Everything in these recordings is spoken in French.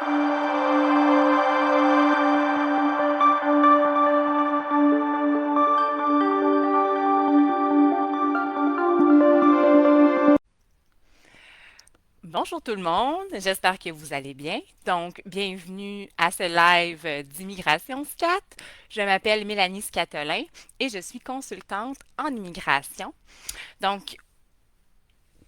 Bonjour tout le monde, j'espère que vous allez bien. Donc, bienvenue à ce live d'immigration Scat. Je m'appelle Mélanie Scatolin et je suis consultante en immigration. Donc,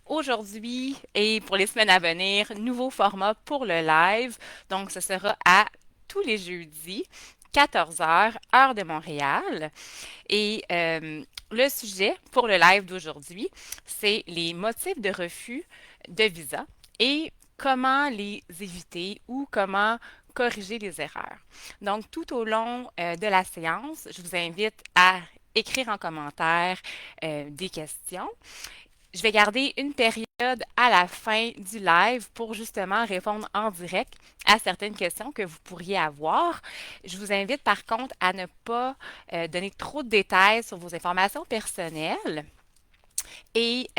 aujourd'hui et pour les semaines à venir, nouveau format pour le live. Donc, ce sera à tous les jeudis, 14 heures, heure de Montréal. Et le sujet pour le live d'aujourd'hui, c'est les motifs de refus de visa et comment les éviter ou comment corriger les erreurs. Donc, tout au long de la séance, je vous invite à écrire en commentaire des questions. Je vais garder une période à la fin du live pour justement répondre en direct à certaines questions que vous pourriez avoir. Je vous invite par contre à ne pas donner trop de détails sur vos informations personnelles. Et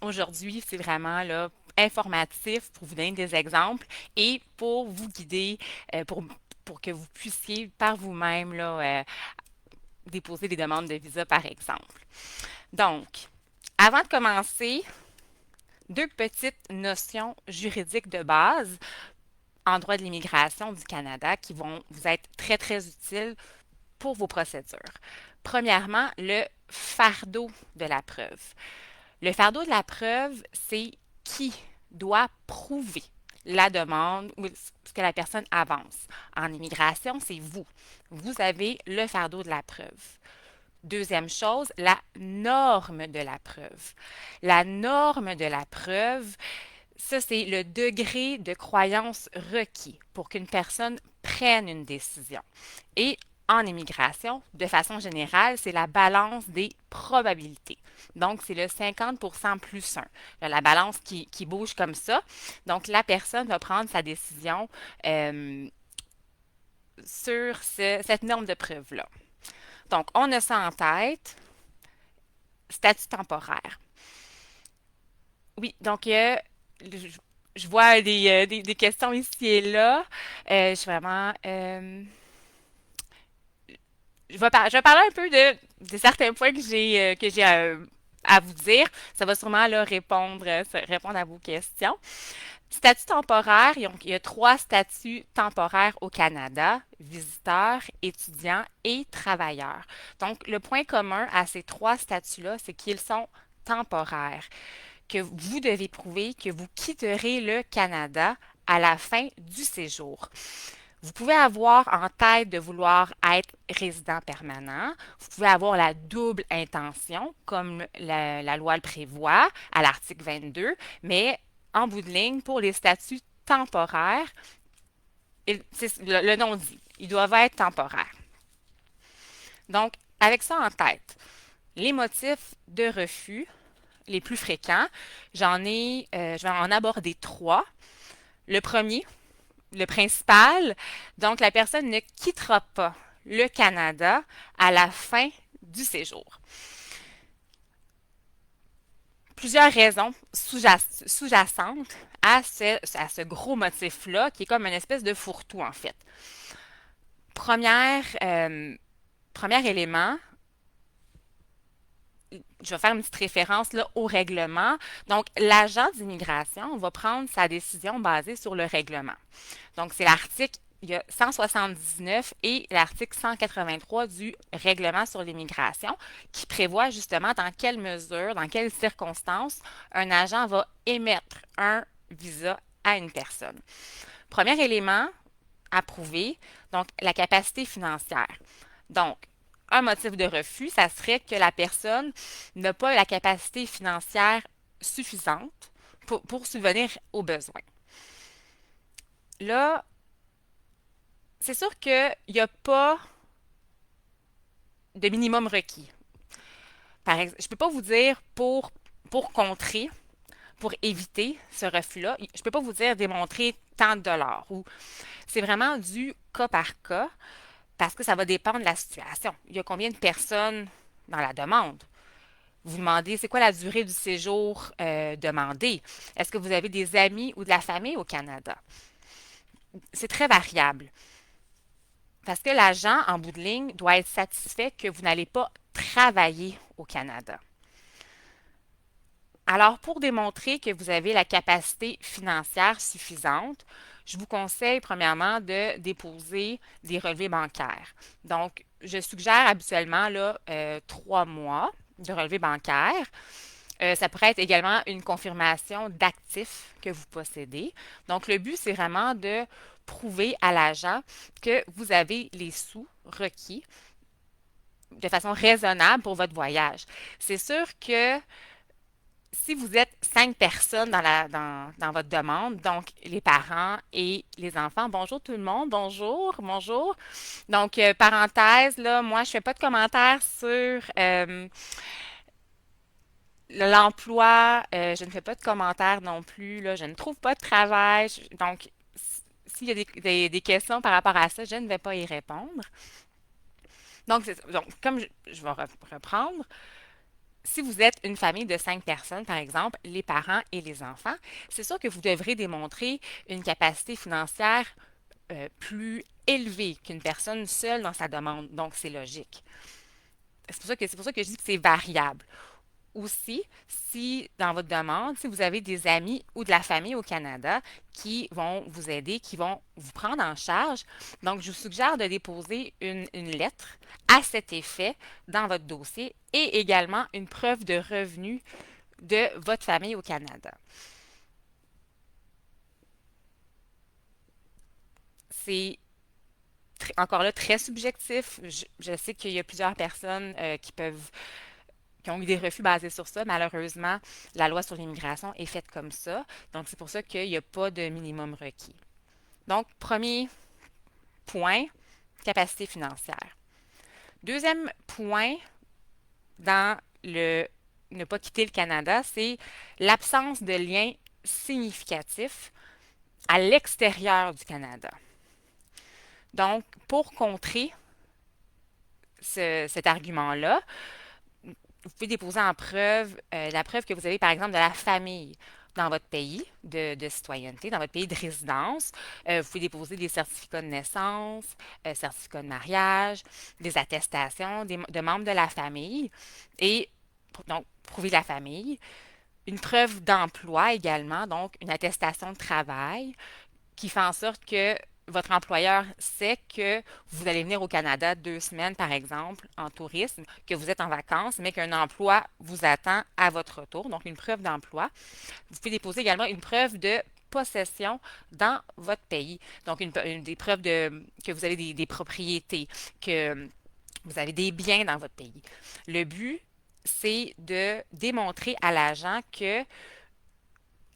aujourd'hui, c'est vraiment là informatif pour vous donner des exemples et pour vous guider, pour que vous puissiez par vous-même là, déposer des demandes de visa, par exemple. Donc, avant de commencer, deux petites notions juridiques de base en droit de l'immigration du Canada qui vont vous être très, très utiles pour vos procédures. Premièrement, le fardeau de la preuve. Le fardeau de la preuve, c'est qui doit prouver la demande ou ce que la personne avance. En immigration, c'est vous. Vous avez le fardeau de la preuve. Deuxième chose, la norme de la preuve. La norme de la preuve, ça, c'est le degré de croyance requis pour qu'une personne prenne une décision. Et en immigration, de façon générale, c'est la balance des probabilités. Donc, c'est le 50% plus 1. La balance qui bouge comme ça. Donc, la personne va prendre sa décision sur cette norme de preuve-là. Donc, on a ça en tête. Statut temporaire. Oui, donc je vois des questions ici et là. Je suis vraiment... je vais parler un peu de certains points que j'ai à vous dire. Ça va sûrement là, répondre à vos questions. Statut temporaire, il y a trois statuts temporaires au Canada, visiteur, étudiant et travailleur. Donc, le point commun à ces trois statuts-là, c'est qu'ils sont temporaires, que vous devez prouver que vous quitterez le Canada à la fin du séjour. Vous pouvez avoir en tête de vouloir être résident permanent. Vous pouvez avoir la double intention, comme la loi le prévoit à l'article 22, mais en bout de ligne, pour les statuts temporaires, le nom dit, ils doivent être temporaires. Donc, avec ça en tête, les motifs de refus les plus fréquents, je vais en aborder trois. Le premier, le principal, donc la personne ne quittera pas le Canada à la fin du séjour. Plusieurs raisons sous-jacentes à ce gros motif-là, qui est comme une espèce de fourre-tout, en fait. Premier élément, je vais faire une petite référence là, au règlement. Donc, l'agent d'immigration va prendre sa décision basée sur le règlement. Donc, c'est l'article il y a 179 et l'article 183 du règlement sur l'immigration qui prévoit justement dans quelle mesure, dans quelles circonstances un agent va émettre un visa à une personne. Premier élément à prouver, donc la capacité financière. Donc, un motif de refus, ça serait que la personne n'a pas la capacité financière suffisante pour subvenir aux besoins. Là, c'est sûr qu'il n'y a pas de minimum requis. Par exemple, je ne peux pas vous dire pour contrer, pour éviter ce refus-là, je ne peux pas vous dire démontrer tant de dollars. Ou c'est vraiment du cas par cas parce que ça va dépendre de la situation. Il y a combien de personnes dans la demande? Vous demandez, c'est quoi la durée du séjour demandé? Est-ce que vous avez des amis ou de la famille au Canada? c'est très variable. Parce que l'agent, en bout de ligne, doit être satisfait que vous n'allez pas travailler au Canada. Alors, pour démontrer que vous avez la capacité financière suffisante, je vous conseille premièrement de déposer des relevés bancaires. Donc, je suggère habituellement là, 3 mois de relevés bancaires. Ça pourrait être également une confirmation d'actifs que vous possédez. Donc, le but, c'est vraiment de prouver à l'agent que vous avez les sous requis de façon raisonnable pour votre voyage. C'est sûr que si vous êtes 5 personnes dans votre demande, donc les parents et les enfants, bonjour tout le monde, bonjour, bonjour. Donc, parenthèse, là, moi, je fais pas de commentaires sur l'emploi, je ne fais pas de commentaires non plus, là, je ne trouve pas de travail. Donc, s'il y a des questions par rapport à ça, je ne vais pas y répondre. Donc, donc comme je vais reprendre, si vous êtes une famille de 5 personnes, par exemple, les parents et les enfants, c'est sûr que vous devrez démontrer une capacité financière plus élevée qu'une personne seule dans sa demande. Donc, c'est logique. C'est pour ça que je dis que c'est variable. Aussi, si dans votre demande, si vous avez des amis ou de la famille au Canada qui vont vous aider, qui vont vous prendre en charge, donc je vous suggère de déposer une lettre à cet effet dans votre dossier et également une preuve de revenu de votre famille au Canada. C'est encore là très subjectif. Je sais qu'il y a plusieurs personnes qui ont eu des refus basés sur ça. Malheureusement, la loi sur l'immigration est faite comme ça. Donc, c'est pour ça qu'il n'y a pas de minimum requis. Donc, premier point, capacité financière. Deuxième point dans le ne pas quitter le Canada, c'est l'absence de liens significatifs à l'extérieur du Canada. Donc, pour contrer cet argument-là, vous pouvez déposer en preuve la preuve que vous avez, par exemple, de la famille dans votre pays de citoyenneté, dans votre pays de résidence. Vous pouvez déposer des certificats de naissance, certificats de mariage, des attestations de membres de la famille et donc prouver la famille. Une preuve d'emploi également, donc une attestation de travail qui fait en sorte que votre employeur sait que vous allez venir au Canada 2 semaines, par exemple, en tourisme, que vous êtes en vacances, mais qu'un emploi vous attend à votre retour, donc une preuve d'emploi. Vous pouvez déposer également une preuve de possession dans votre pays. Donc, des preuves que vous avez des propriétés, que vous avez des biens dans votre pays. Le but, c'est de démontrer à l'agent que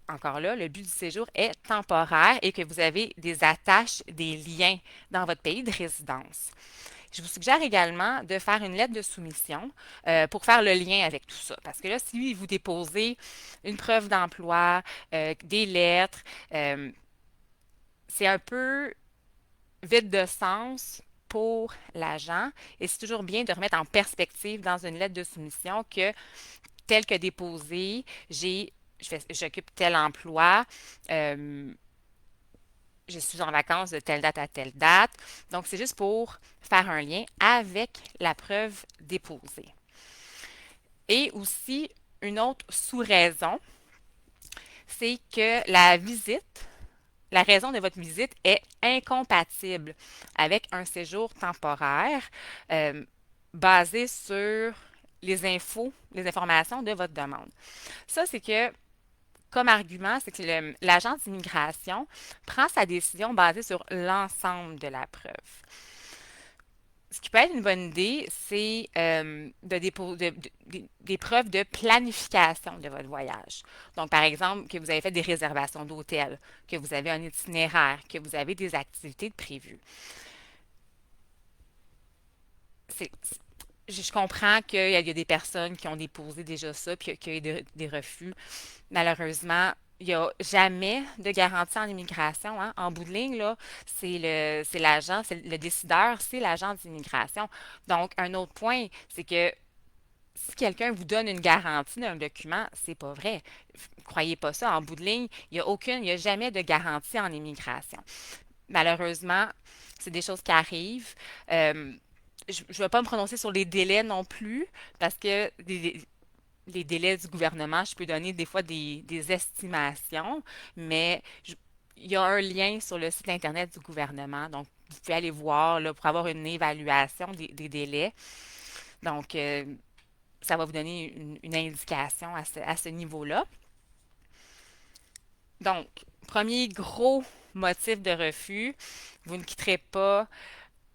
encore là, le but du séjour est temporaire et que vous avez des attaches, des liens dans votre pays de résidence. Je vous suggère également de faire une lettre de soumission pour faire le lien avec tout ça. Parce que là, si vous déposez une preuve d'emploi, des lettres, euh, c'est un peu vide de sens pour l'agent et c'est toujours bien de remettre en perspective dans une lettre de soumission que tel que déposé, j'occupe tel emploi, euh, je suis en vacances de telle date à telle date. Donc, c'est juste pour faire un lien avec la preuve déposée. Et aussi, une autre sous-raison, c'est que la raison de votre visite est incompatible avec un séjour temporaire euh, basé sur les informations de votre demande. Ça, c'est que comme argument, c'est que l'agent d'immigration prend sa décision basée sur l'ensemble de la preuve. Ce qui peut être une bonne idée, c'est des preuves de planification de votre voyage. Donc, par exemple, que vous avez fait des réservations d'hôtel, que vous avez un itinéraire, que vous avez des activités de prévues. C'est, je comprends qu'il y a des personnes qui ont déposé déjà ça, puis qu'il y a eu des refus. Malheureusement, il n'y a jamais de garantie en immigration, hein. En bout de ligne, là, c'est l'agent, c'est le décideur, c'est l'agent d'immigration. Donc, un autre point, c'est que si quelqu'un vous donne une garantie d'un document, c'est pas vrai. Croyez pas ça. En bout de ligne, il n'y a jamais de garantie en immigration. Malheureusement, c'est des choses qui arrivent. Euh, je ne vais pas me prononcer sur les délais non plus, parce que les délais du gouvernement, je peux donner des fois des estimations, mais il y a un lien sur le site Internet du gouvernement. Donc, vous pouvez aller voir là, pour avoir une évaluation des délais. Donc, ça va vous donner une indication à ce niveau-là. Donc, premier gros motif de refus, vous ne quitterez pas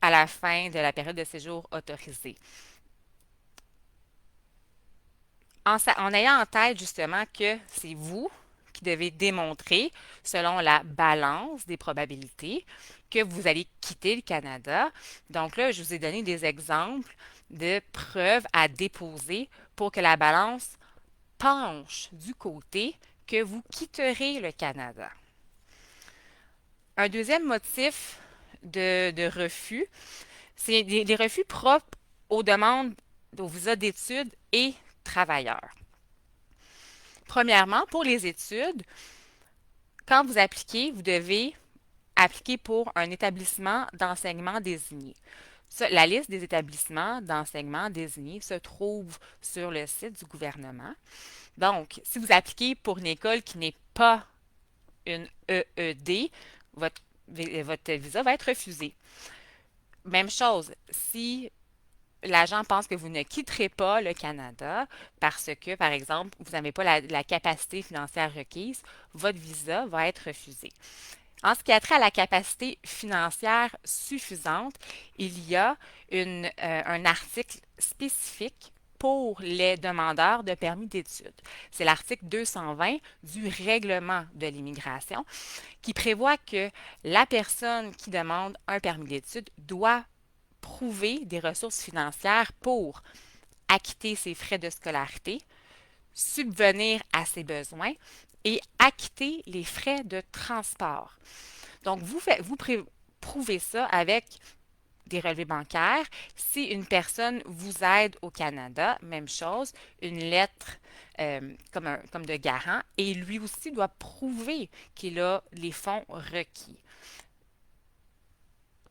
à la fin de la période de séjour autorisée. En ayant en tête justement que c'est vous qui devez démontrer, selon la balance des probabilités, que vous allez quitter le Canada. Donc là, je vous ai donné des exemples de preuves à déposer pour que la balance penche du côté que vous quitterez le Canada. Un deuxième motif de refus, c'est des refus propres aux demandes aux visas d'études et travailleurs. Premièrement, pour les études, quand vous appliquez, vous devez appliquer pour un établissement d'enseignement désigné. La liste des établissements d'enseignement désignés se trouve sur le site du gouvernement. Donc, si vous appliquez pour une école qui n'est pas une EED, votre visa va être refusé. Même chose, si l'agent pense que vous ne quitterez pas le Canada parce que, par exemple, vous n'avez pas la capacité financière requise, votre visa va être refusé. En ce qui a trait à la capacité financière suffisante, il y a un article spécifique pour les demandeurs de permis d'études. C'est l'article 220 du règlement de l'immigration qui prévoit que la personne qui demande un permis d'études doit prouver des ressources financières pour acquitter ses frais de scolarité, subvenir à ses besoins et acquitter les frais de transport. Donc, vous prouvez ça avec des relevés bancaires. Si une personne vous aide au Canada, même chose, une lettre comme de garant, et lui aussi doit prouver qu'il a les fonds requis.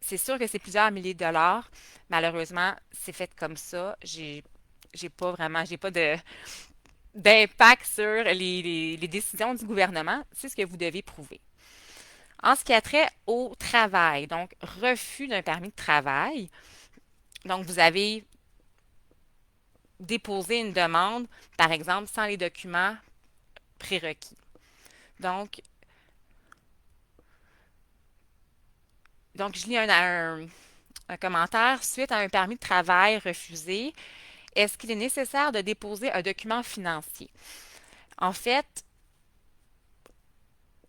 C'est sûr que c'est plusieurs milliers de dollars. Malheureusement, c'est fait comme ça. J'ai pas d'impact sur les décisions du gouvernement. C'est ce que vous devez prouver. En ce qui a trait au travail, donc refus d'un permis de travail, donc vous avez déposé une demande, par exemple, sans les documents prérequis. Donc, donc je lis un commentaire. Suite à un permis de travail refusé, est-ce qu'il est nécessaire de déposer un document financier? En fait,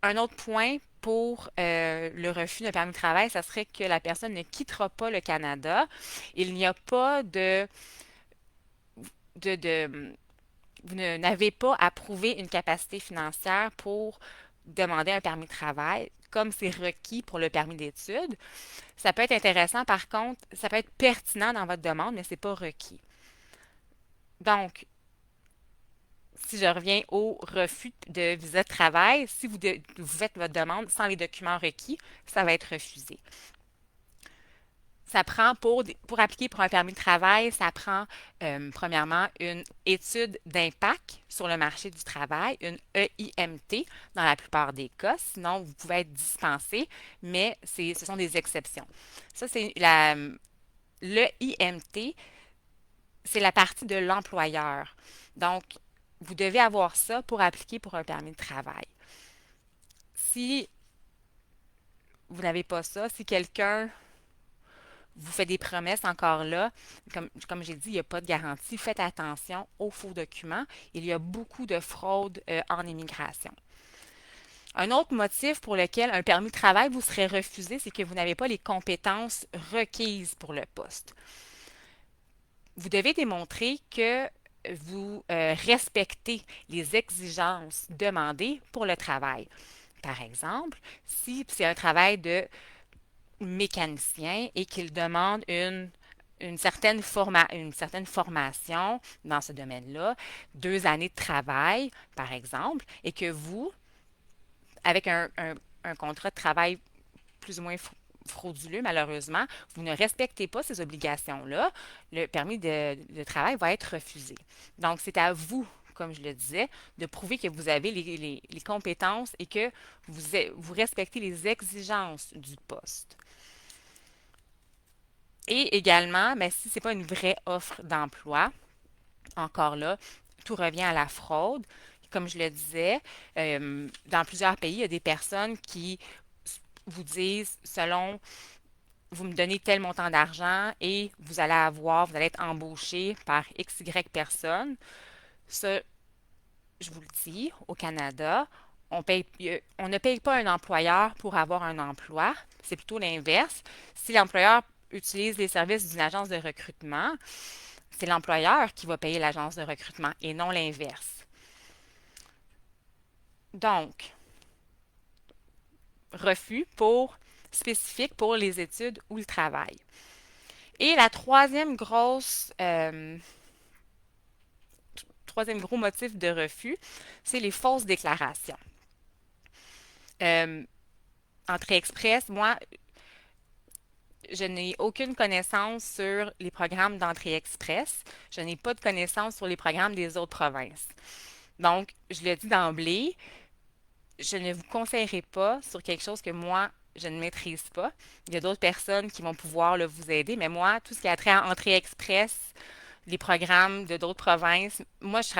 un autre point pour le refus d'un permis de travail, ça serait que la personne ne quittera pas le Canada. Il n'y a pas de vous n'avez pas à prouver une capacité financière pour demander un permis de travail, comme c'est requis pour le permis d'études. Ça peut être intéressant, par contre, ça peut être pertinent dans votre demande, mais ce n'est pas requis. Donc, si je reviens au refus de visa de travail, si vous faites votre demande sans les documents requis, ça va être refusé. Ça prend pour appliquer pour un permis de travail, ça prend premièrement une étude d'impact sur le marché du travail, une EIMT dans la plupart des cas. Sinon, vous pouvez être dispensé, mais ce sont des exceptions. Ça, c'est l'EIMT, c'est la partie de l'employeur. Donc, vous devez avoir ça pour appliquer pour un permis de travail. Si vous n'avez pas ça, si quelqu'un vous fait des promesses encore là, comme j'ai dit, il n'y a pas de garantie. Faites attention aux faux documents. Il y a beaucoup de fraude en immigration. Un autre motif pour lequel un permis de travail vous serait refusé, c'est que vous n'avez pas les compétences requises pour le poste. Vous devez démontrer que vous respectez les exigences demandées pour le travail. Par exemple, si c'est un travail de mécanicien et qu'il demande une certaine formation dans ce domaine-là, 2 années de travail, par exemple, et que vous, avec un contrat de travail plus ou moins frauduleux, malheureusement, vous ne respectez pas ces obligations-là, le permis de travail va être refusé. Donc, c'est à vous, comme je le disais, de prouver que vous avez les compétences et que vous respectez les exigences du poste. Et également, mais si ce n'est pas une vraie offre d'emploi, encore là, tout revient à la fraude. Comme je le disais, dans plusieurs pays, il y a des personnes qui vous disent, selon, vous me donnez tel montant d'argent et vous allez être embauché par XY personnes. Ça, je vous le dis, au Canada, on ne paye pas un employeur pour avoir un emploi. C'est plutôt l'inverse. Si l'employeur utilise les services d'une agence de recrutement, c'est l'employeur qui va payer l'agence de recrutement et non l'inverse. Donc, refus spécifique pour les études ou le travail. Et la troisième gros motif de refus, c'est les fausses déclarations. Euh, Entrée express, moi, je n'ai aucune connaissance sur les programmes d'entrée express. Je n'ai pas de connaissance sur les programmes des autres provinces. Donc, je le dis d'emblée, je ne vous conseillerai pas sur quelque chose que moi, je ne maîtrise pas. Il y a d'autres personnes qui vont pouvoir là, vous aider, mais moi, tout ce qui a trait à entrée express, les programmes de d'autres provinces, moi, je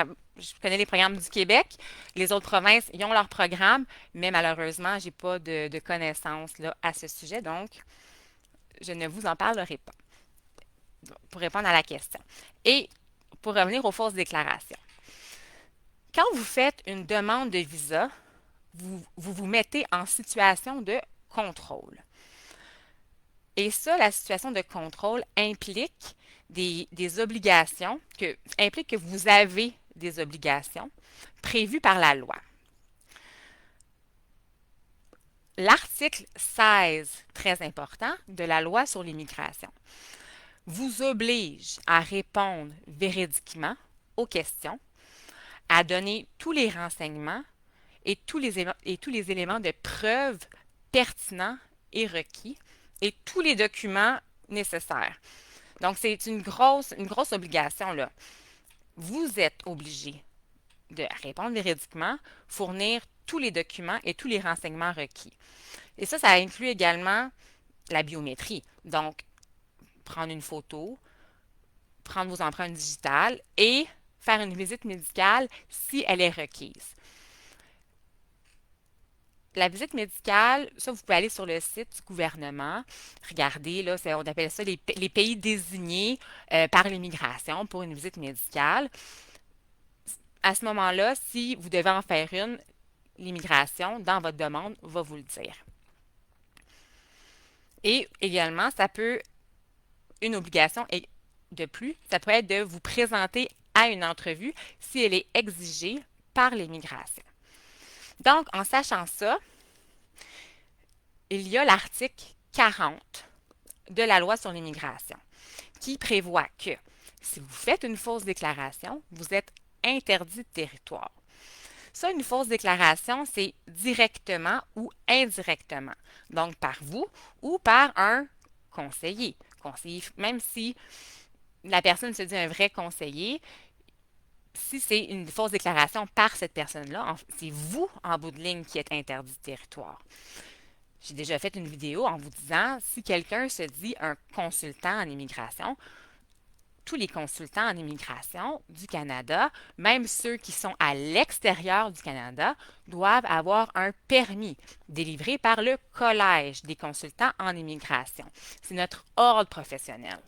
connais les programmes du Québec. Les autres provinces, ils ont leurs programmes, mais malheureusement, je n'ai pas de connaissances là, à ce sujet, donc je ne vous en parlerai pas pour répondre à la question. Et pour revenir aux fausses déclarations. Quand vous faites une demande de visa, vous mettez en situation de contrôle. Et ça, la situation de contrôle implique des obligations, implique que vous avez des obligations prévues par la loi. L'article 16, très important, de la loi sur l'immigration, vous oblige à répondre véridiquement aux questions, à donner tous les renseignements et tous les éléments de preuve pertinents et requis et tous les documents nécessaires. Donc, c'est une grosse obligation, là. Vous êtes obligé de répondre véridiquement, fournir tous les documents et tous les renseignements requis. Et ça inclut également la biométrie. Donc, prendre une photo, prendre vos empreintes digitales et faire une visite médicale si elle est requise. La visite médicale, ça, vous pouvez aller sur le site du gouvernement. Regardez, là, on appelle ça les pays désignés par l'immigration pour une visite médicale. À ce moment-là, si vous devez en faire une, l'immigration, dans votre demande, va vous le dire. Et également, une obligation de plus, ça peut être de vous présenter à une entrevue si elle est exigée par l'immigration. Donc, en sachant ça, il y a l'article 40 de la loi sur l'immigration qui prévoit que si vous faites une fausse déclaration, vous êtes interdit de territoire. Ça, une fausse déclaration, c'est directement ou indirectement. Donc, par vous ou par un conseiller. Même si la personne se dit un vrai conseiller, si c'est une fausse déclaration par cette personne-là, c'est vous, en bout de ligne, qui êtes interdit de territoire. J'ai déjà fait une vidéo en vous disant, si quelqu'un se dit un consultant en immigration, tous les consultants en immigration du Canada, même ceux qui sont à l'extérieur du Canada, doivent avoir un permis délivré par le Collège des consultants en immigration. C'est notre ordre professionnel.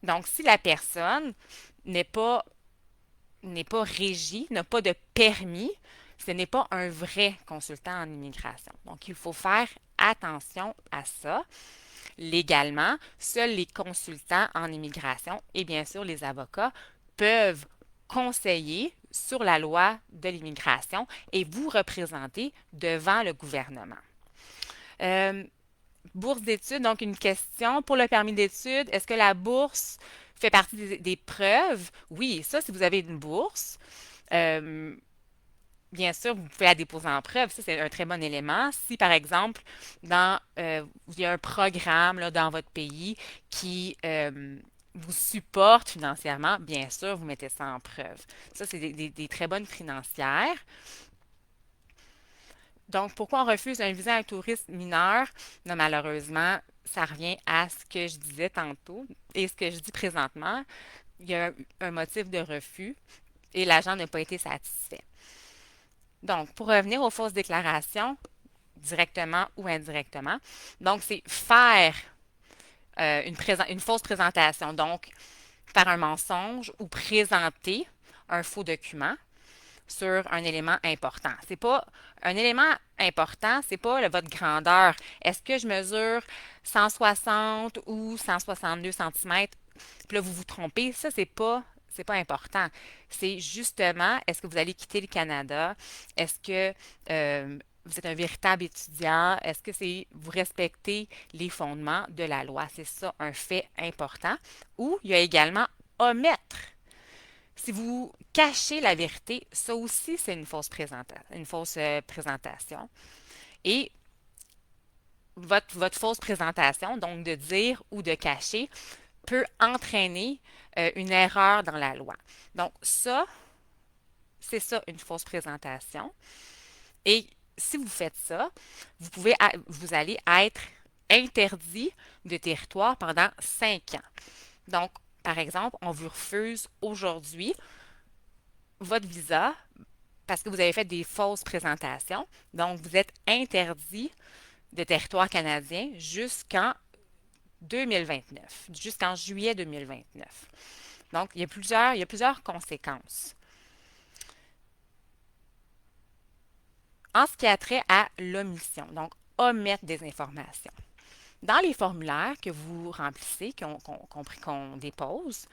Donc, si la personne n'est pas régie, n'a pas de permis, ce n'est pas un vrai consultant en immigration. Donc, il faut faire attention à ça. Légalement, seuls les consultants en immigration et bien sûr les avocats peuvent conseiller sur la loi de l'immigration et vous représenter devant le gouvernement. Bourse d'études, donc une question. Pour le permis d'études, est-ce que la bourse fait partie des preuves? Oui, ça, si vous avez une bourse, bien sûr, vous pouvez la déposer en preuve. Ça, c'est un très bon élément. Si, par exemple, il y a un programme là, dans votre pays qui vous supporte financièrement, bien sûr, vous mettez ça en preuve. Ça, c'est des très bonnes financières. Donc, pourquoi on refuse un visa à un touriste mineur? Non, malheureusement, ça revient à ce que je disais tantôt et ce que je dis présentement. Il y a un motif de refus et l'agent n'a pas été satisfait. Donc, pour revenir aux fausses déclarations, directement ou indirectement, donc c'est faire une fausse présentation, donc faire un mensonge ou présenter un faux document sur un élément important. C'est pas un élément important, c'est pas votre grandeur. Est-ce que je mesure 160 ou 162 centimètres? Puis là, vous vous trompez. Ça, c'est pas important. C'est justement, est-ce que vous allez quitter le Canada? Est-ce que vous êtes un véritable étudiant? Est-ce que vous respectez les fondements de la loi? C'est ça un fait important. Ou il y a également omettre. Si vous cachez la vérité, ça aussi, c'est une fausse présentation. Et votre fausse présentation, donc de dire ou de cacher, peut entraîner une erreur dans la loi. Donc ça, c'est ça une fausse présentation. Et si vous faites ça, vous allez être interdit de territoire pendant 5 ans. Donc, par exemple, on vous refuse aujourd'hui votre visa parce que vous avez fait des fausses présentations. Donc, vous êtes interdit de territoire canadien jusqu'en 2029, jusqu'en juillet 2029. Donc, il y a plusieurs conséquences. En ce qui a trait à l'omission, donc omettre des informations. Dans les formulaires que vous remplissez, qu'on dépose,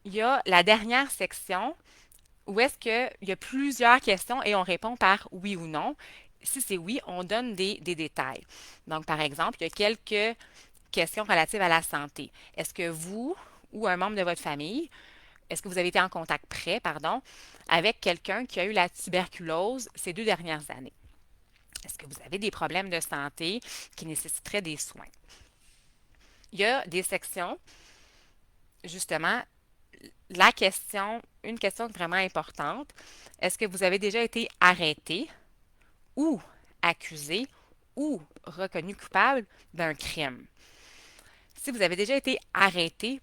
il y a la dernière section où est-ce qu'il y a plusieurs questions et on répond par oui ou non. Si c'est oui, on donne des détails. Donc, par exemple, il y a quelques questions relatives à la santé. Est-ce que vous ou un membre de votre famille, est-ce que vous avez été en contact près, pardon, avec quelqu'un qui a eu la tuberculose ces 2 dernières années? Est-ce que vous avez des problèmes de santé qui nécessiteraient des soins? Il y a des sections, justement, une question vraiment importante. Est-ce que vous avez déjà été arrêté ou accusé ou reconnu coupable d'un crime? Si vous avez déjà été arrêté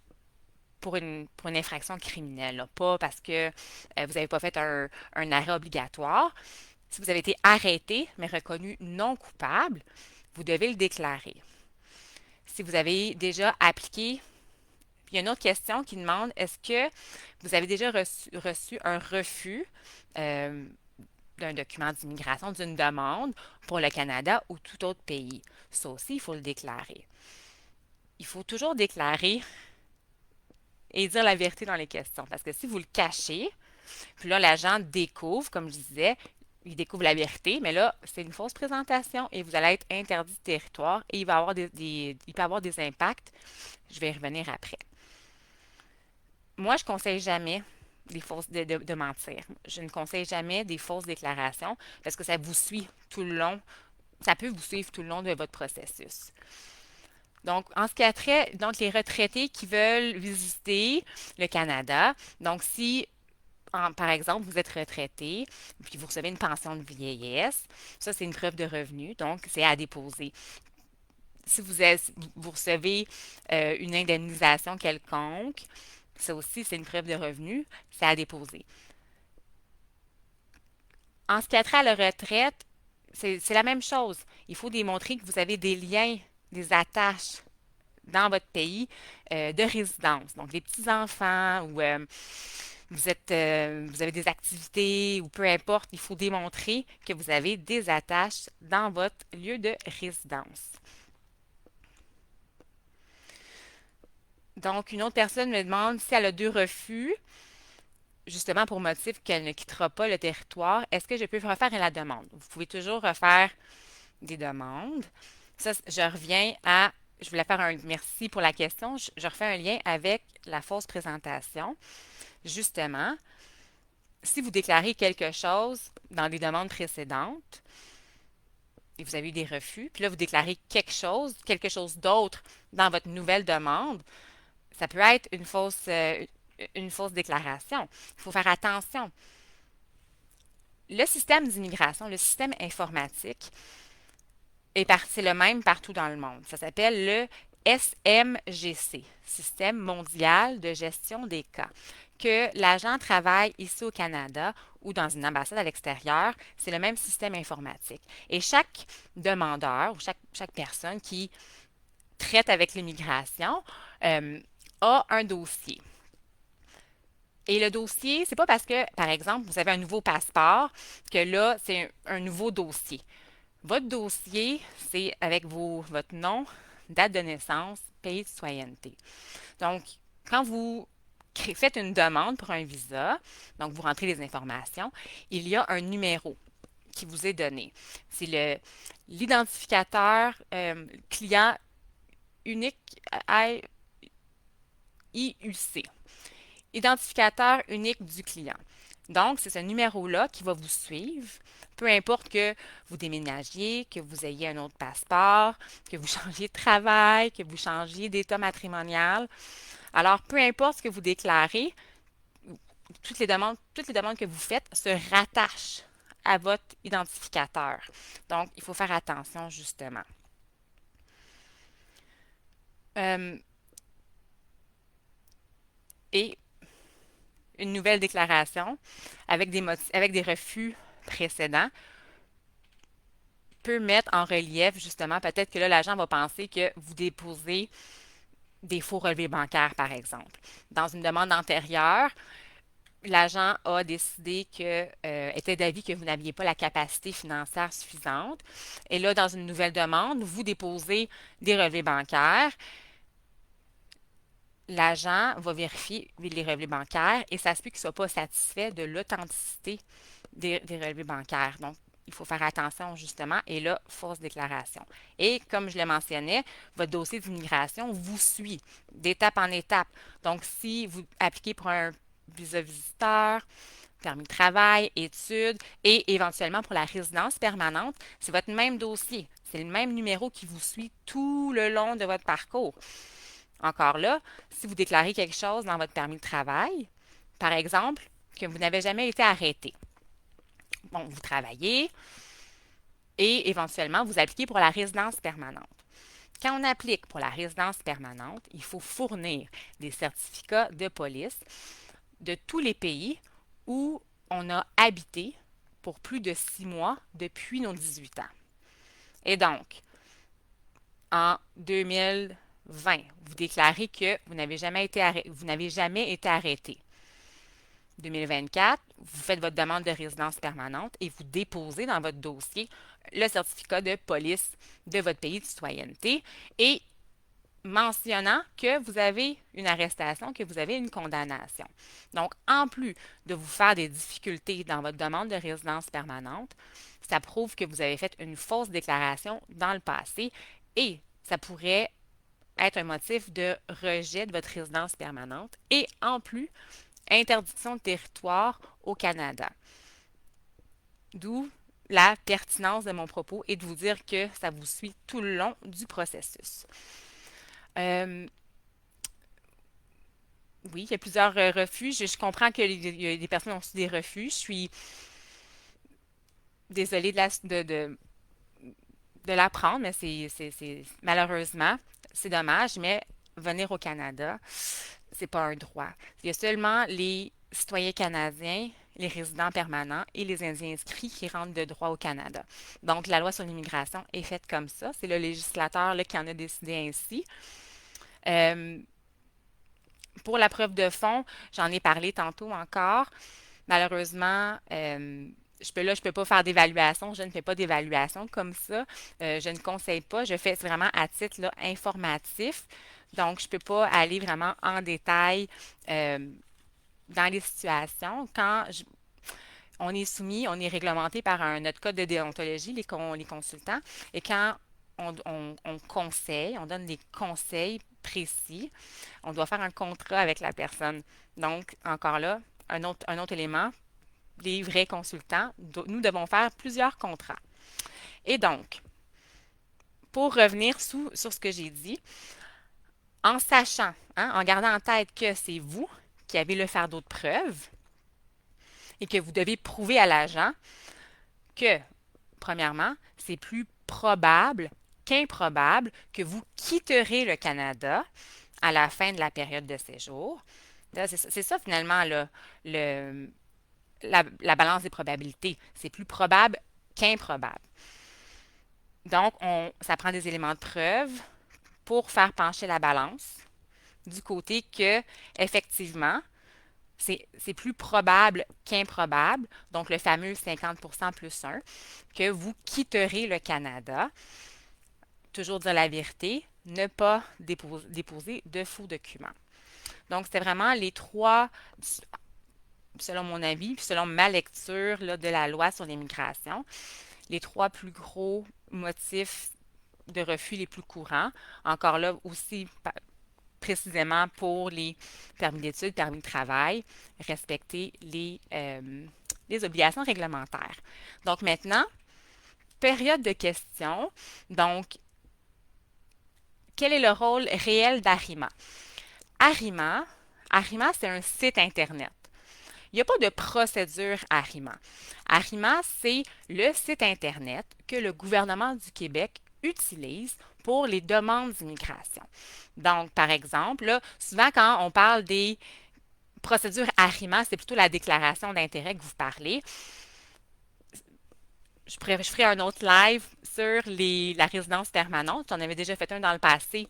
pour une infraction criminelle, là, pas parce que vous n'avez pas fait un arrêt obligatoire, si vous avez été arrêté mais reconnu non coupable, vous devez le déclarer. Si vous avez déjà appliqué, il y a une autre question qui demande est-ce que vous avez déjà reçu un refus euh, d'un document d'immigration, d'une demande pour le Canada ou tout autre pays? Ça aussi, il faut le déclarer. Il faut toujours déclarer et dire la vérité dans les questions. Parce que si vous le cachez, puis là, l'agent découvre, comme je disais, il découvre la vérité, mais là, c'est une fausse présentation et vous allez être interdit de territoire et il va avoir il peut avoir des impacts. Je vais y revenir après. Moi, je conseille jamais de mentir. Je ne conseille jamais des fausses déclarations parce que ça vous suit tout le long. Ça peut vous suivre tout le long de votre processus. Donc, en ce qui a trait, donc les retraités qui veulent visiter le Canada, donc si par exemple, vous êtes retraité, puis vous recevez une pension de vieillesse. Ça, c'est une preuve de revenu, donc c'est à déposer. Si vous recevez une indemnisation quelconque, ça aussi, c'est une preuve de revenu, c'est à déposer. En ce qui a trait à la retraite, c'est la même chose. Il faut démontrer que vous avez des liens, des attaches dans votre pays de résidence. Donc, les petits-enfants ou vous avez des activités ou peu importe, il faut démontrer que vous avez des attaches dans votre lieu de résidence. Donc, une autre personne me demande si elle a 2 refus, justement pour motif qu'elle ne quittera pas le territoire, est-ce que je peux refaire la demande? Vous pouvez toujours refaire des demandes. Ça, je voulais faire un merci pour la question. Je refais un lien avec la fausse présentation. Justement, si vous déclarez quelque chose dans des demandes précédentes et vous avez eu des refus, puis là, vous déclarez quelque chose d'autre dans votre nouvelle demande, ça peut être une fausse déclaration. Il faut faire attention. Le système d'immigration, le système informatique, c'est le même partout dans le monde. Ça s'appelle le SMGC, Système mondial de gestion des cas. Que l'agent travaille ici au Canada ou dans une ambassade à l'extérieur, c'est le même système informatique. Et chaque demandeur ou chaque personne qui traite avec l'immigration a un dossier. Et le dossier, c'est pas parce que, par exemple, vous avez un nouveau passeport que là, c'est un nouveau dossier. Votre dossier, c'est avec votre nom, date de naissance, pays de citoyenneté. Donc, quand vous faites une demande pour un visa, donc vous rentrez les informations, il y a un numéro qui vous est donné. C'est l'identificateur client unique IUC, identificateur unique du client. Donc, c'est ce numéro-là qui va vous suivre, peu importe que vous déménagiez, que vous ayez un autre passeport, que vous changiez de travail, que vous changiez d'état matrimonial. Alors, peu importe ce que vous déclarez, toutes les demandes que vous faites se rattachent à votre identificateur. Donc, il faut faire attention, justement. Euh, et une nouvelle déclaration avec des refus précédents peut mettre en relief, justement, peut-être que là, l'agent va penser que vous déposez des faux relevés bancaires, par exemple. Dans une demande antérieure, l'agent a décidé était d'avis que vous n'aviez pas la capacité financière suffisante. Et là, dans une nouvelle demande, vous déposez des relevés bancaires. L'agent va vérifier les relevés bancaires et ça se peut qu'il ne soit pas satisfait de l'authenticité des relevés bancaires. Donc, il faut faire attention justement et là, fausse déclaration. Et comme je le mentionnais, votre dossier d'immigration vous suit d'étape en étape. Donc, si vous appliquez pour un visa visiteur, permis de travail, études et éventuellement pour la résidence permanente, c'est votre même dossier. C'est le même numéro qui vous suit tout le long de votre parcours. Encore là, si vous déclarez quelque chose dans votre permis de travail, par exemple, que vous n'avez jamais été arrêté. Bon, vous travaillez et éventuellement, vous appliquez pour la résidence permanente. Quand on applique pour la résidence permanente, il faut fournir des certificats de police de tous les pays où on a habité pour plus de 6 mois depuis nos 18 ans. Et donc, en 2020, vous déclarez que vous n'avez jamais été arrêté. 2024, vous faites votre demande de résidence permanente et vous déposez dans votre dossier le certificat de police de votre pays de citoyenneté et mentionnant que vous avez une arrestation, que vous avez une condamnation. Donc, en plus de vous faire des difficultés dans votre demande de résidence permanente, ça prouve que vous avez fait une fausse déclaration dans le passé et ça pourrait être un motif de rejet de votre résidence permanente et en plus, interdiction de territoire au Canada. D'où la pertinence de mon propos et de vous dire que ça vous suit tout le long du processus. Euh, oui, il y a plusieurs refus. Je comprends qu'il y a des personnes qui ont reçu des refus. Je suis désolée de l'apprendre, mais malheureusement, c'est dommage, mais venir au Canada, c'est pas un droit. Il y a seulement les citoyens canadiens, les résidents permanents et les Indiens inscrits qui rentrent de droit au Canada. Donc, la loi sur l'immigration est faite comme ça. C'est le législateur là, qui en a décidé ainsi. Euh, pour la preuve de fond, j'en ai parlé tantôt encore. Malheureusement, je peux pas faire d'évaluation. Je ne fais pas d'évaluation comme ça. Je ne conseille pas. Je fais vraiment à titre là, informatif. Donc, je peux pas aller vraiment en détail euh, dans les situations. On est soumis, on est réglementé par notre code de déontologie, les consultants. Et quand on conseille, on donne des conseils précis, on doit faire un contrat avec la personne. Donc, encore là, un autre élément les vrais consultants, nous devons faire plusieurs contrats. Et donc, pour revenir sur ce que j'ai dit, en sachant, hein, en gardant en tête que c'est vous qui avez le fardeau de preuve et que vous devez prouver à l'agent que, premièrement, c'est plus probable qu'improbable que vous quitterez le Canada à la fin de la période de séjour. C'est ça finalement la balance des probabilités. C'est plus probable qu'improbable. Donc, ça prend des éléments de preuve pour faire pencher la balance du côté que, effectivement, c'est plus probable qu'improbable, donc le fameux 50% plus 1, que vous quitterez le Canada. Toujours dire la vérité, ne pas déposer de faux documents. Donc, c'était vraiment les trois, selon mon avis, puis selon ma lecture là, de la loi sur l'immigration, les trois plus gros motifs de refus les plus courants. Encore là, aussi précisément pour les permis d'études, permis de travail, respecter les obligations réglementaires. Donc maintenant, période de questions. Donc, quel est le rôle réel d'Arima? Arima, Arima, c'est un site Internet. Il n'y a pas de procédure Arima. Arima, c'est le site Internet que le gouvernement du Québec utilise pour les demandes d'immigration. Donc, par exemple, là, souvent quand on parle des procédures Arima, c'est plutôt la déclaration d'intérêt que vous parlez. Je ferai un autre live sur la résidence permanente. On avait déjà fait un dans le passé.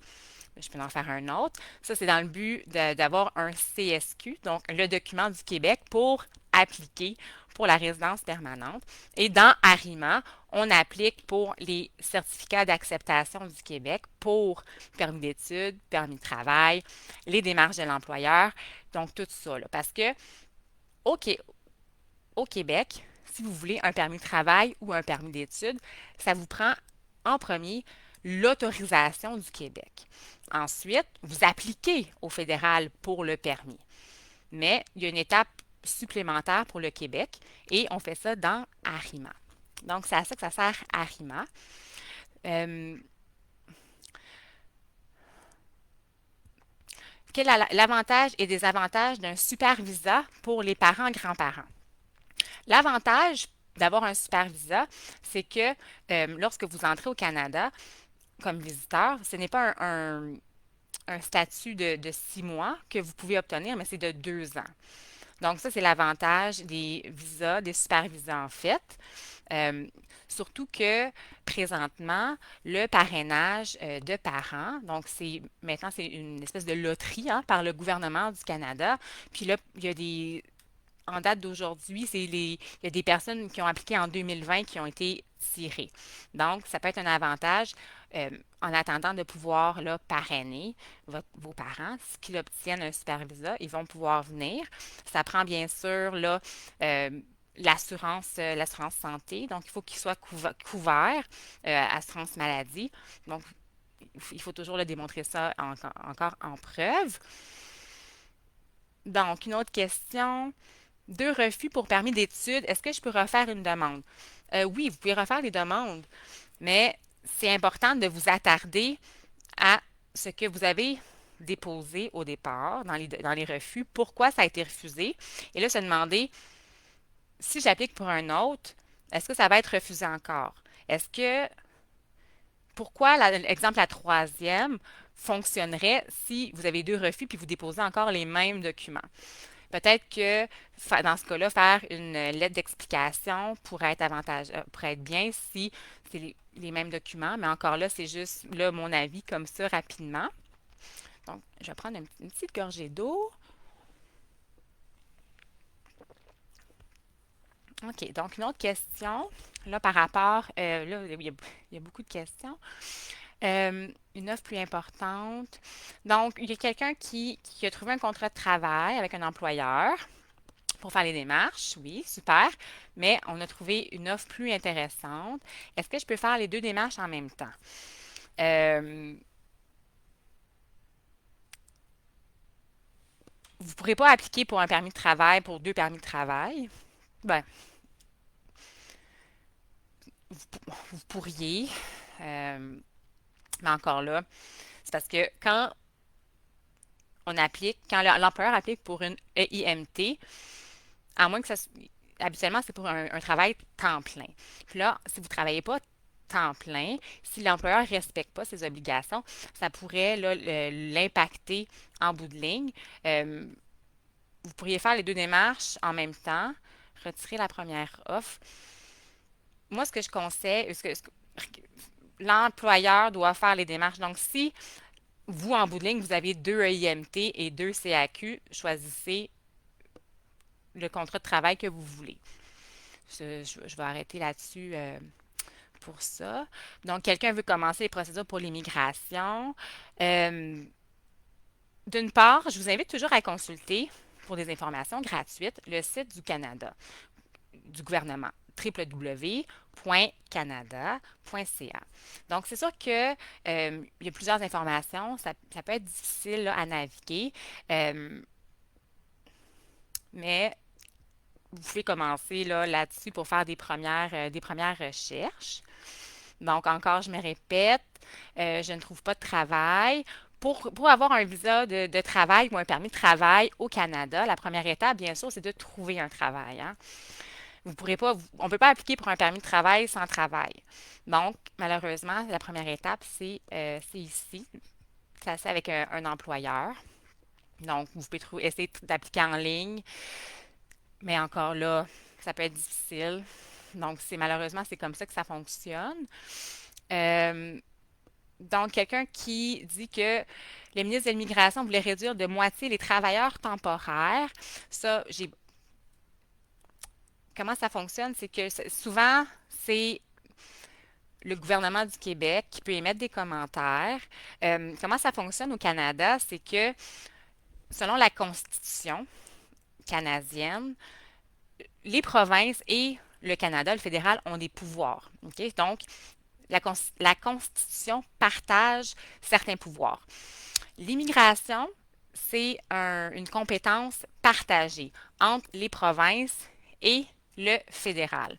Je peux en faire un autre. Ça, c'est dans le but d'avoir un CSQ, donc le document du Québec pour appliquer pour la résidence permanente. Et dans ARIMA, on applique pour les certificats d'acceptation du Québec pour permis d'études, permis de travail, les démarches de l'employeur, donc tout ça. Là. Parce que au, au Québec, si vous voulez un permis de travail ou un permis d'études, ça vous prend en premier l'autorisation du Québec. Ensuite, vous appliquez au fédéral pour le permis. Mais il y a une étape supplémentaire pour le Québec et on fait ça dans ARIMA. Donc, c'est à ça que ça sert ARIMA. Quel est l'avantage et désavantage d'un super visa pour les parents-grands-parents? L'avantage d'avoir un super visa, c'est que lorsque vous entrez au Canada comme visiteur, ce n'est pas un statut de 6 mois que vous pouvez obtenir, mais c'est de 2 ans. Donc ça, c'est l'avantage des visas, des super visas en fait. Euh, Surtout que présentement, le parrainage de parents, donc maintenant c'est une espèce de loterie hein, par le gouvernement du Canada. Puis là, il y a en date d'aujourd'hui, il y a des personnes qui ont appliqué en 2020 qui ont été tirées. Donc, ça peut être un avantage euh, en attendant de pouvoir là, parrainer vos parents. S'ils obtiennent un super visa, ils vont pouvoir venir. Ça prend bien sûr là, l'assurance santé. Donc, il faut qu'il soit couvert, assurance maladie. Donc, il faut toujours le démontrer ça encore en preuve. Donc, une autre question. 2 refus pour permis d'études. Est-ce que je peux refaire une demande? Oui, vous pouvez refaire des demandes, mais c'est important de vous attarder à ce que vous avez déposé au départ dans les refus, pourquoi ça a été refusé. Et là, se demander, si j'applique pour un autre, est-ce que ça va être refusé encore? Est-ce que, pourquoi, l'exemple, la troisième fonctionnerait si vous avez 2 refus puis vous déposez encore les mêmes documents? Peut-être que dans ce cas-là, faire une lettre d'explication pourrait être pourrait être bien si c'est les mêmes documents, mais encore là, c'est juste là mon avis comme ça rapidement. Donc, je vais prendre une petite gorgée d'eau. OK, donc une autre question, là par rapport, là, il y a beaucoup de questions. Une offre plus importante. Donc, il y a quelqu'un qui a trouvé un contrat de travail avec un employeur pour faire les démarches, oui, super. Mais on a trouvé une offre plus intéressante. Est-ce que je peux faire les 2 démarches en même temps? Euh, vous ne pourrez pas appliquer pour un permis de travail pour 2 permis de travail. Ben, vous pourriez, euh, mais encore là, c'est parce que quand l'employeur applique pour une EIMT, à moins que habituellement, c'est pour un travail temps plein. Puis là, si vous ne travaillez pas temps plein, si l'employeur ne respecte pas ses obligations, ça pourrait là, l'impacter en bout de ligne. Euh, Vous pourriez faire les deux démarches en même temps, retirer la première offre. Moi, ce que je conseille, l'employeur doit faire les démarches. Donc, si vous, en bout de ligne, vous avez deux EIMT et deux CAQ, choisissez le contrat de travail que vous voulez. Je vais arrêter là-dessus pour ça. Donc, quelqu'un veut commencer les procédures pour l'immigration. Euh, D'une part, je vous invite toujours à consulter pour des informations gratuites le site du Canada, du gouvernement www.canada.ca. Donc, c'est sûr que il y a plusieurs informations. Ça peut être difficile là, à naviguer, euh, mais vous pouvez commencer là-dessus pour faire des premières recherches. Donc, encore, je me répète, je ne trouve pas de travail. Pour avoir un visa de travail ou un permis de travail au Canada, la première étape, bien sûr, c'est de trouver un travail. Hein. Vous pourrez pas, on ne peut pas appliquer pour un permis de travail sans travail. Donc, malheureusement, la première étape, c'est ici. C'est avec un employeur. Donc, vous pouvez essayer d'appliquer en ligne, mais encore là, ça peut être difficile. Donc, malheureusement, c'est comme ça que ça fonctionne. Euh, Donc, quelqu'un qui dit que le ministre de l'Immigration voulait réduire de moitié les travailleurs temporaires. Ça, comment ça fonctionne? C'est que souvent, c'est le gouvernement du Québec qui peut émettre des commentaires. Comment ça fonctionne au Canada? C'est que selon la Constitution canadienne, les provinces et le Canada, le fédéral, ont des pouvoirs. OK? Donc, la Constitution partage certains pouvoirs. L'immigration, c'est une compétence partagée entre les provinces et le fédéral.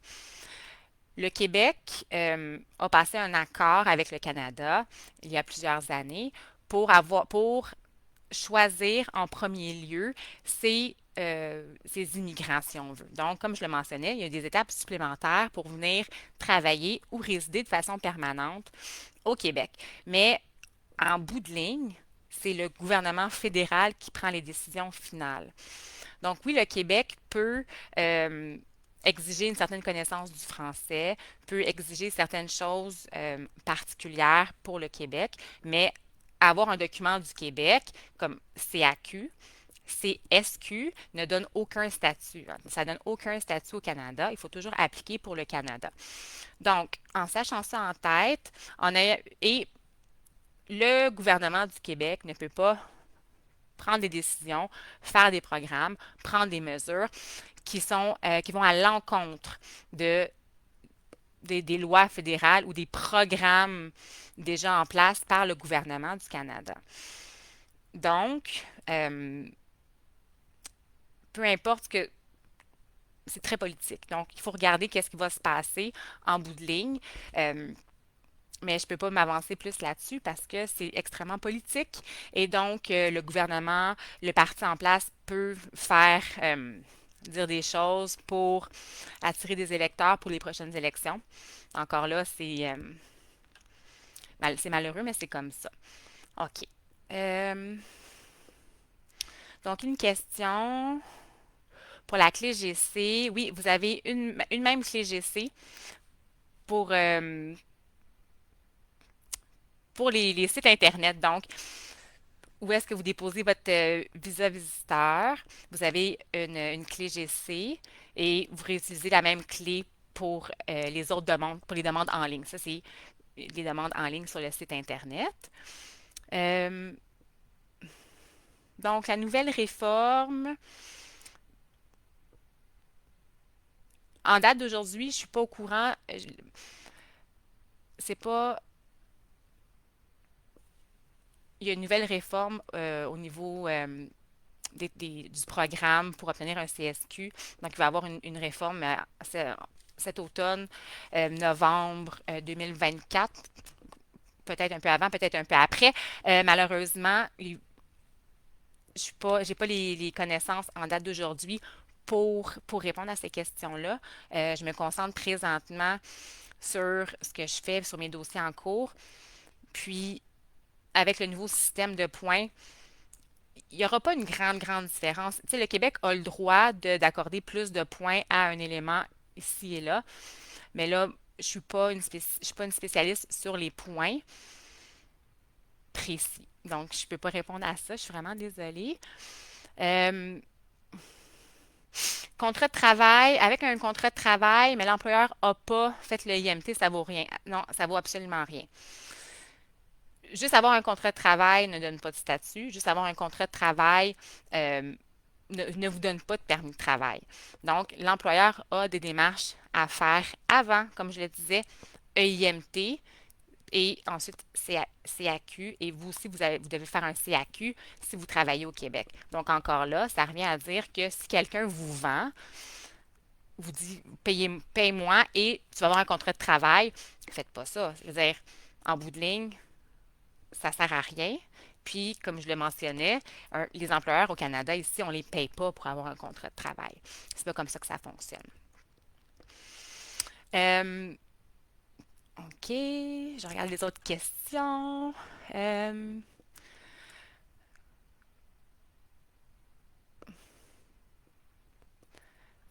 Le Québec a passé un accord avec le Canada il y a plusieurs années pour choisir en premier lieu ses immigrants, si on veut. Donc, comme je le mentionnais, il y a des étapes supplémentaires pour venir travailler ou résider de façon permanente au Québec. Mais en bout de ligne, c'est le gouvernement fédéral qui prend les décisions finales. Donc oui, le Québec peut exiger une certaine connaissance du français, peut exiger certaines choses particulières pour le Québec, mais avoir un document du Québec comme CAQ, CSQ ne donne aucun statut. Hein. Ça ne donne aucun statut au Canada. Il faut toujours appliquer pour le Canada. Donc, en sachant ça en tête, et le gouvernement du Québec ne peut pas prendre des décisions, faire des programmes, prendre des mesures qui vont à l'encontre des lois fédérales ou des programmes déjà en place par le gouvernement du Canada. Donc, peu importe que c'est très politique. Donc, il faut regarder qu'est-ce qui va se passer en bout de ligne. Euh, mais je ne peux pas m'avancer plus là-dessus parce que c'est extrêmement politique. Et donc, le gouvernement, le parti en place peut dire des choses pour attirer des électeurs pour les prochaines élections. Encore là, c'est malheureux, mais c'est comme ça. OK. Euh, donc, une question pour la clé GC. Oui, vous avez une même clé GC pour, euh, pour les sites Internet. Donc, où est-ce que vous déposez votre visa visiteur? Vous avez une clé GC et vous réutilisez la même clé pour les autres demandes, pour les demandes en ligne. Ça, c'est les demandes en ligne sur le site Internet. Euh, donc, la nouvelle réforme, en date d'aujourd'hui, je ne suis pas au courant. C'est pas. Il y a une nouvelle réforme au niveau du programme pour obtenir un CSQ. Donc, il va y avoir une réforme cet automne, novembre 2024, peut-être un peu avant, peut-être un peu après. Malheureusement, j'ai pas les connaissances en date d'aujourd'hui pour répondre à ces questions-là. Je me concentre présentement sur ce que je fais, sur mes dossiers en cours. Puis, avec le nouveau système de points, il n'y aura pas une grande différence. Tu sais, le Québec a le droit d'accorder plus de points à un élément ici et là, mais là, je suis pas une spécialiste sur les points précis. Donc, je ne peux pas répondre à ça. Je suis vraiment désolée. Euh, Contrat de travail, avec un contrat de travail, mais l'employeur n'a pas fait le IMT, ça vaut rien. Non, ça vaut absolument rien. Juste avoir un contrat de travail ne donne pas de statut. Juste avoir un contrat de travail euh, ne vous donne pas de permis de travail. Donc, l'employeur a des démarches à faire avant, comme je le disais, EIMT et ensuite CAQ. Et vous aussi, vous devez faire un CAQ si vous travaillez au Québec. Donc, encore là, ça revient à dire que si quelqu'un vous vend, vous dit paye-moi et tu vas avoir un contrat de travail, faites pas ça. C'est-à-dire, en bout de ligne, ça sert à rien. Puis, comme je le mentionnais, les employeurs au Canada, ici, on ne les paye pas pour avoir un contrat de travail. C'est pas comme ça que ça fonctionne. Euh, OK, je regarde les autres questions. Euh,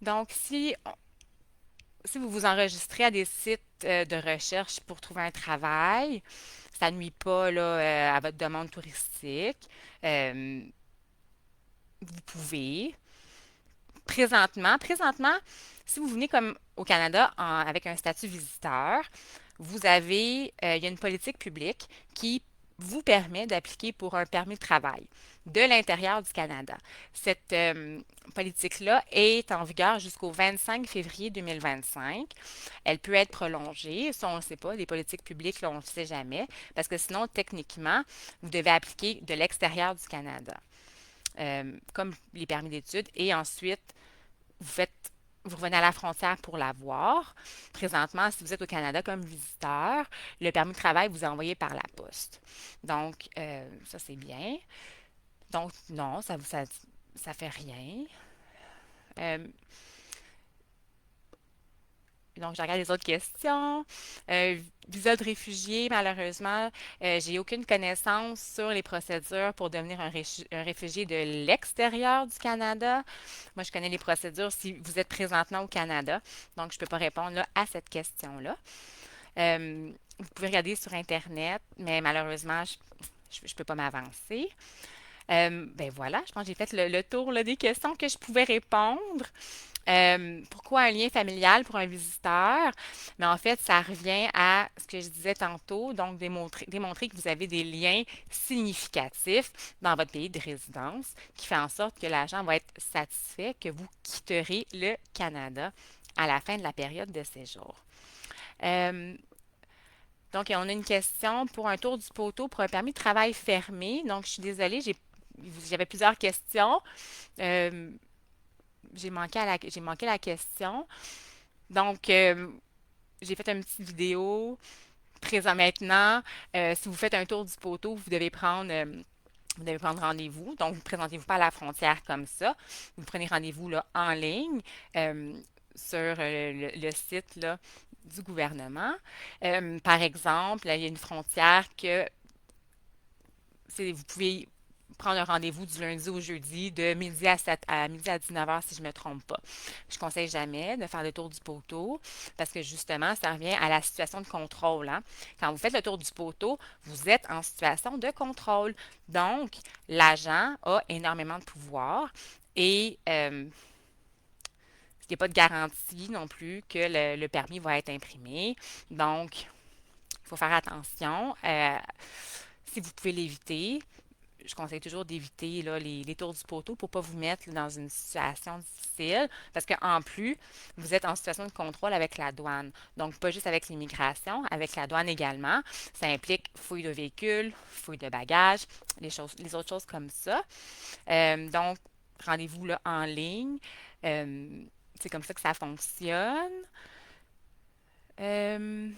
donc, si vous vous enregistrez à des sites de recherche pour trouver un travail, ça ne nuit pas là, à votre demande touristique. Euh, Vous pouvez. Présentement, si vous venez comme au Canada avec un statut visiteur, il y a une politique publique qui vous permet d'appliquer pour un permis de travail de l'intérieur du Canada. Cette politique-là est en vigueur jusqu'au 25 février 2025. Elle peut être prolongée, ça on ne le sait pas, les politiques publiques, là, on ne le sait jamais, parce que sinon, techniquement, vous devez appliquer de l'extérieur du Canada, comme les permis d'études, et ensuite, vous faites vous revenez à la frontière pour l'avoir. Présentement, si vous êtes au Canada comme visiteur, le permis de travail vous est envoyé par la poste. Donc, ça, c'est bien. Donc, non, ça fait rien. Euh, donc, je regarde les autres questions. Visa de réfugié, malheureusement, j'ai aucune connaissance sur les procédures pour devenir un réfugié de l'extérieur du Canada. Moi, je connais les procédures si vous êtes présentement au Canada. Donc, je ne peux pas répondre là, à cette question-là. Vous pouvez regarder sur Internet, mais malheureusement, je ne peux pas m'avancer. Ben voilà, je pense que j'ai fait le tour là, des questions que je pouvais répondre. Pourquoi un lien familial pour un visiteur? Mais en fait, ça revient à ce que je disais tantôt, donc démontrer que vous avez des liens significatifs dans votre pays de résidence, qui fait en sorte que l'agent va être satisfait que vous quitterez le Canada à la fin de la période de séjour. Euh, donc, on a une question pour un tour du poteau pour un permis de travail fermé. Donc, je suis désolée, j'avais plusieurs questions. Euh, j'ai manqué la question. Donc, j'ai fait une petite vidéo. Présent maintenant, si vous faites un tour du poteau, vous devez prendre rendez-vous. Donc, vous ne présentez-vous pas à la frontière comme ça. Vous prenez rendez-vous là, en ligne euh, sur le site là, du gouvernement. Par exemple, il y a une frontière que vous pouvez prendre un rendez-vous du lundi au jeudi de midi à midi à 19 heures si je ne me trompe pas. Je ne conseille jamais de faire le tour du poteau parce que justement, ça revient à la situation de contrôle. Hein. Quand vous faites le tour du poteau, vous êtes en situation de contrôle. Donc, l'agent a énormément de pouvoir et il n'y a pas de garantie non plus que le permis va être imprimé. Donc, il faut faire attention. Si vous pouvez l'éviter, je conseille toujours d'éviter là, les tours du poteau pour ne pas vous mettre là, dans une situation difficile parce qu'en plus, vous êtes en situation de contrôle avec la douane. Donc, pas juste avec l'immigration, avec la douane également. Ça implique fouille de véhicule, fouille de bagages, les autres choses comme ça. Donc, rendez-vous là, en ligne. Euh, c'est comme ça que ça fonctionne. Euh,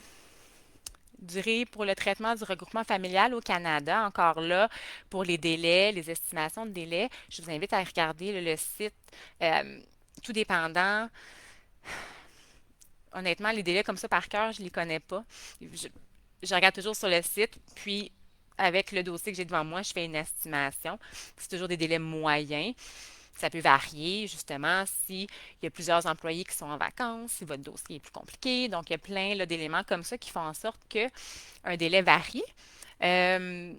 Durée pour le traitement du regroupement familial au Canada, encore là, pour les délais, les estimations de délais, je vous invite à regarder là, le site. Euh, Tout dépendant, honnêtement, les délais comme ça par cœur, je ne les connais pas. Je regarde toujours sur le site, puis avec le dossier que j'ai devant moi, je fais une estimation. C'est toujours des délais moyens. Ça peut varier, justement, s'il y a plusieurs employés qui sont en vacances, si votre dossier est plus compliqué. Donc, il y a plein là, d'éléments comme ça qui font en sorte qu'un délai varie. Euh,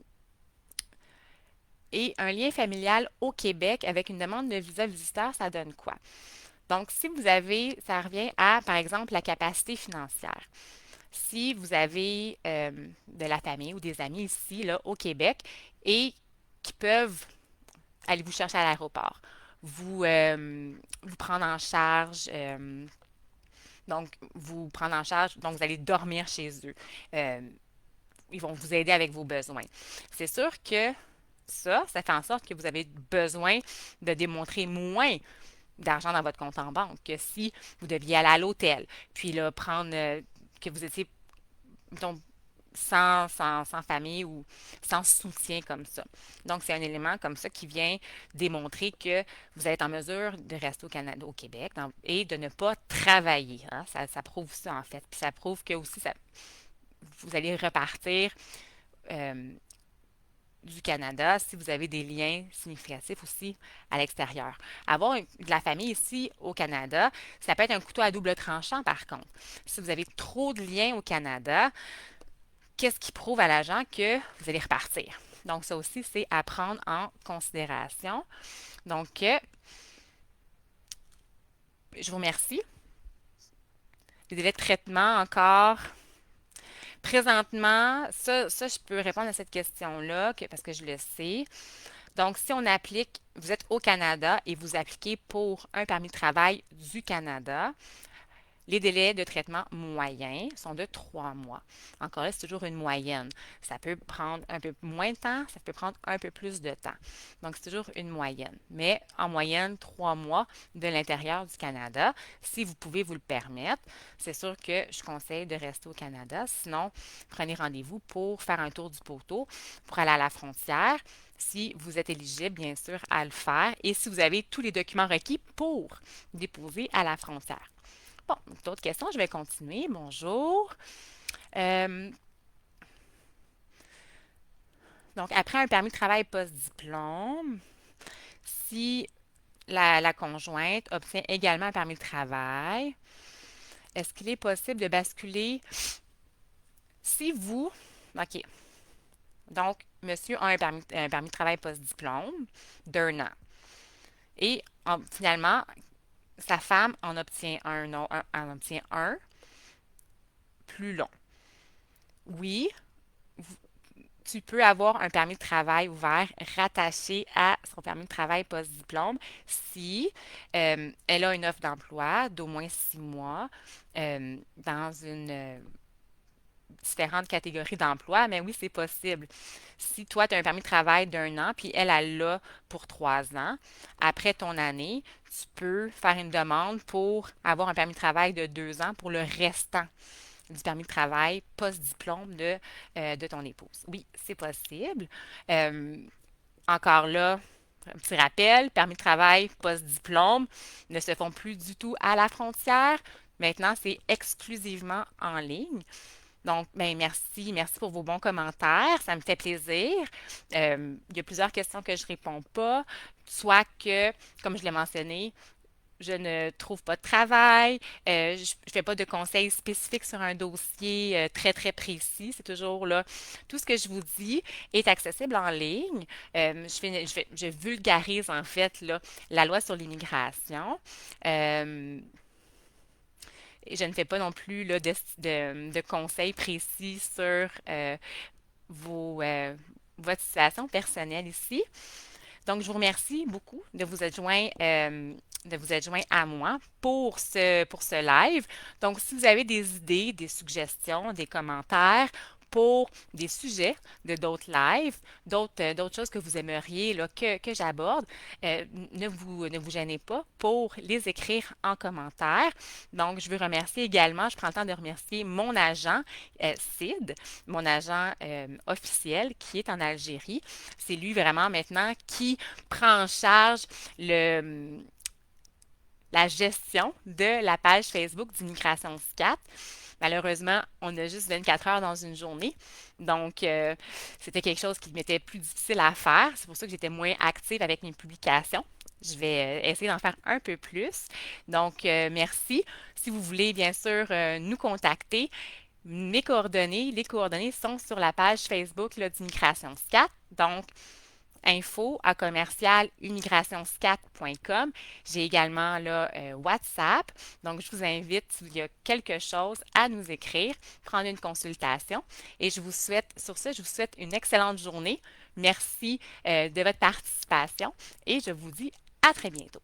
et un lien familial au Québec avec une demande de visa visiteur, ça donne quoi? Donc, si vous avez, ça revient à, par exemple, la capacité financière. Si vous avez de la famille ou des amis ici, là, au Québec, et qui peuvent aller vous chercher à l'aéroport, vous prendre en charge, donc vous allez dormir chez eux. Euh, Ils vont vous aider avec vos besoins. C'est sûr que ça fait en sorte que vous avez besoin de démontrer moins d'argent dans votre compte en banque que si vous deviez aller à l'hôtel, puis là, prendre que vous étiez donc, sans famille ou sans soutien comme ça. Donc, c'est un élément comme ça qui vient démontrer que vous êtes en mesure de rester au Canada, au Québec et de ne pas travailler. Hein. Ça prouve ça, en fait. Puis ça prouve que aussi, vous allez repartir euh, du Canada si vous avez des liens significatifs aussi à l'extérieur. Avoir de la famille ici au Canada, ça peut être un couteau à double tranchant par contre. Si vous avez trop de liens au Canada, qu'est-ce qui prouve à l'agent que vous allez repartir? Donc ça aussi, c'est à prendre en considération. Donc, je vous remercie. Les délais de traitement encore. Présentement, ça, je peux répondre à cette question-là parce que je le sais. Donc, si on applique, vous êtes au Canada et vous appliquez pour un permis de travail du Canada, les délais de traitement moyens sont de 3 mois. Encore là, c'est toujours une moyenne. Ça peut prendre un peu moins de temps, ça peut prendre un peu plus de temps. Donc, c'est toujours une moyenne. Mais en moyenne, 3 mois de l'intérieur du Canada. Si vous pouvez vous le permettre, c'est sûr que je conseille de rester au Canada. Sinon, prenez rendez-vous pour faire un tour du poteau, pour aller à la frontière si vous êtes éligible, bien sûr, à le faire et si vous avez tous les documents requis pour déposer à la frontière. Bon, d'autres questions, je vais continuer. Bonjour. Euh, donc, après un permis de travail post-diplôme, si la conjointe obtient également un permis de travail, est-ce qu'il est possible de basculer si vous... OK. Donc, monsieur a un permis de travail post-diplôme d'1 an. Et finalement, sa femme en obtient en obtient un plus long. Oui, tu peux avoir un permis de travail ouvert rattaché à son permis de travail post-diplôme si elle a une offre d'emploi d'au moins 6 mois dans une différentes catégories d'emploi, mais oui, c'est possible. Si toi, tu as un permis de travail d'1 an, puis elle l'a pour 3 ans, après ton année, tu peux faire une demande pour avoir un permis de travail de 2 ans pour le restant du permis de travail post-diplôme de ton épouse. Oui, c'est possible. Euh, Encore là, un petit rappel, permis de travail post-diplôme ne se font plus du tout à la frontière. Maintenant, c'est exclusivement en ligne. Donc, ben, merci pour vos bons commentaires. Ça me fait plaisir. Il y a plusieurs questions que je ne réponds pas, soit que, comme je l'ai mentionné, je ne trouve pas de travail, je ne fais pas de conseils spécifiques sur un dossier très, très précis. C'est toujours là, tout ce que je vous dis est accessible en ligne. Je vulgarise en fait là, la loi sur l'immigration. Euh, et je ne fais pas non plus là, de conseils précis sur vos, euh, votre situation personnelle ici. Donc, je vous remercie beaucoup de vous être joint à moi pour ce live. Donc, si vous avez des idées, des suggestions, des commentaires pour des sujets de d'autres lives, d'autres choses que vous aimeriez là, que j'aborde, ne vous gênez pas pour les écrire en commentaire. Donc, je veux remercier également, je prends le temps de remercier mon agent, Sid, mon agent officiel qui est en Algérie. C'est lui vraiment maintenant qui prend en charge la gestion de la page Facebook d'Immigration SCAT. Malheureusement, on a juste 24 heures dans une journée. Donc, c'était quelque chose qui m'était plus difficile à faire. C'est pour ça que j'étais moins active avec mes publications. Je vais essayer d'en faire un peu plus. Donc, merci. Si vous voulez, bien sûr, nous contacter, les coordonnées sont sur la page Facebook d'Immigration SCAT. Donc, info@immigrationscat.com. J'ai également là, WhatsApp. Donc, je vous invite, s'il y a quelque chose, à nous écrire, prendre une consultation. Et sur ce, je vous souhaite une excellente journée. Merci de votre participation et je vous dis à très bientôt.